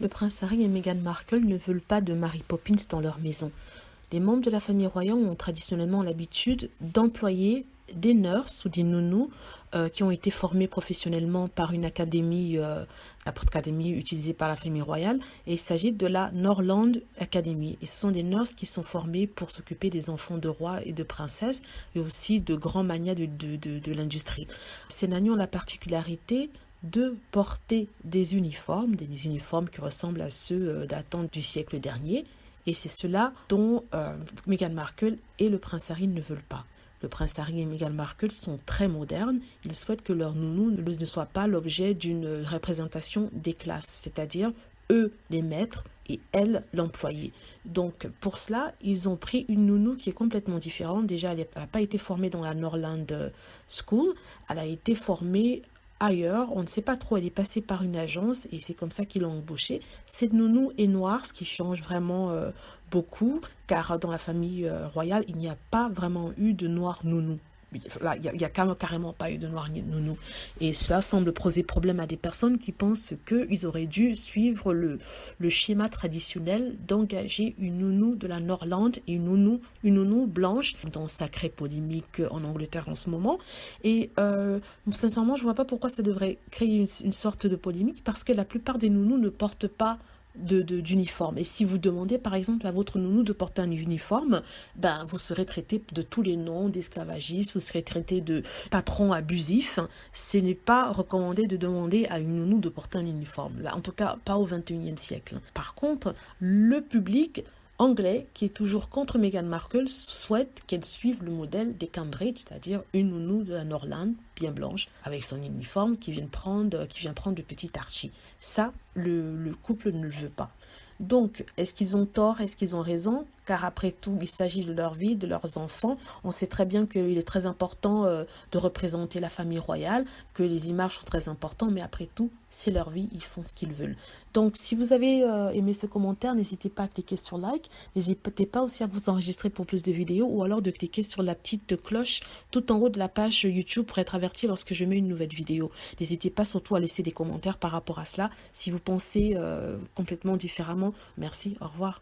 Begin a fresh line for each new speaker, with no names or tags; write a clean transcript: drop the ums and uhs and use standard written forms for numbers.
Le prince Harry et Meghan Markle ne veulent pas de Mary Poppins dans leur maison. Les membres de la famille royale ont traditionnellement l'habitude d'employer des nurses ou des nounous qui ont été formés professionnellement par une académie, l'académie utilisée par la famille royale. Et il s'agit de la Norland Academy. Et ce sont des nurses qui sont formées pour s'occuper des enfants de rois et de princesses et aussi de grands magnats de l'industrie. Ces nannies ont la particularité de porter des uniformes qui ressemblent à ceux datant du siècle dernier. Et c'est cela dont Meghan Markle et le prince Harry ne veulent pas. Le prince Harry et Meghan Markle sont très modernes. Ils souhaitent que leur nounou ne soit pas l'objet d'une représentation des classes, c'est-à-dire eux les maîtres et elle l'employé. Donc pour cela, ils ont pris une nounou qui est complètement différente. Déjà, elle n'a pas été formée dans la Norland School, elle a été formée ailleurs, on ne sait pas trop, elle est passée par une agence et c'est comme ça qu'ils l'ont embauchée. Cette nounou est noire, ce qui change vraiment beaucoup, car dans la famille royale, il n'y a pas vraiment eu de noir nounou. Là, il n'y a carrément pas eu de noir nounou. Et cela semble poser problème à des personnes qui pensent qu'ils auraient dû suivre le schéma traditionnel d'engager une nounou de la Norland et une nounou blanche, dans sacrée polémique en Angleterre en ce moment. Et sincèrement, je ne vois pas pourquoi ça devrait créer une sorte de polémique, parce que la plupart des nounous ne portent pas d'uniforme. Et si vous demandez par exemple à votre nounou de porter un uniforme, ben vous serez traité de tous les noms d'esclavagistes, vous serez traité de patron abusif. Ce n'est pas recommandé de demander à une nounou de porter un uniforme. Là, en tout cas, pas au XXIe siècle. Par contre, le public anglais, qui est toujours contre Meghan Markle, souhaite qu'elle suive le modèle des Cambridge, c'est-à-dire une nounou de la Norland, bien blanche, avec son uniforme, qui vient prendre le petit Archie. Ça, le couple ne le veut pas. Donc, est-ce qu'ils ont tort? Est-ce qu'ils ont raison? Car après tout, il s'agit de leur vie, de leurs enfants. On sait très bien qu'il est très important de représenter la famille royale, que les images sont très importantes, mais après tout, c'est leur vie, ils font ce qu'ils veulent. Donc, si vous avez aimé ce commentaire, n'hésitez pas à cliquer sur like. N'hésitez pas aussi à vous enregistrer pour plus de vidéos ou alors de cliquer sur la petite cloche tout en haut de la page YouTube pour être averti lorsque je mets une nouvelle vidéo. N'hésitez pas surtout à laisser des commentaires par rapport à cela. Si vous pensez complètement différemment, merci, au revoir.